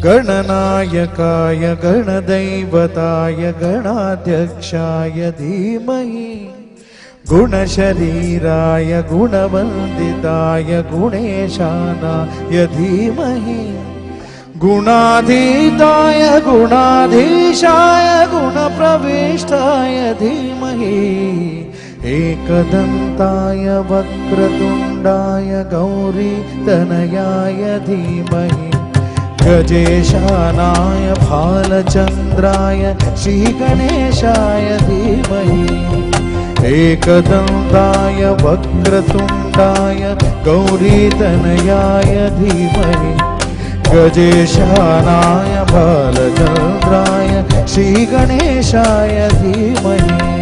गणनायकाय गणदैवताय गणाध्यक्षाय धीमहि गुणशरीराय गुणवन्दिताय गुणेशानाय धीमहि गुणाधीताय गुणाधीशाय गुणप्रविष्टाय धीमहि एकदन्ताय वक्रतुण्डाय गौरीतनयाय धीमहि गजेशानाय भालचन्द्राय श्रीगणेशाय धीमहि एकदन्ताय वक्रतुण्डाय गौरीतनयाय धीमहि गजेशानाय भालचन्द्राय श्रीगणेशाय धीमहि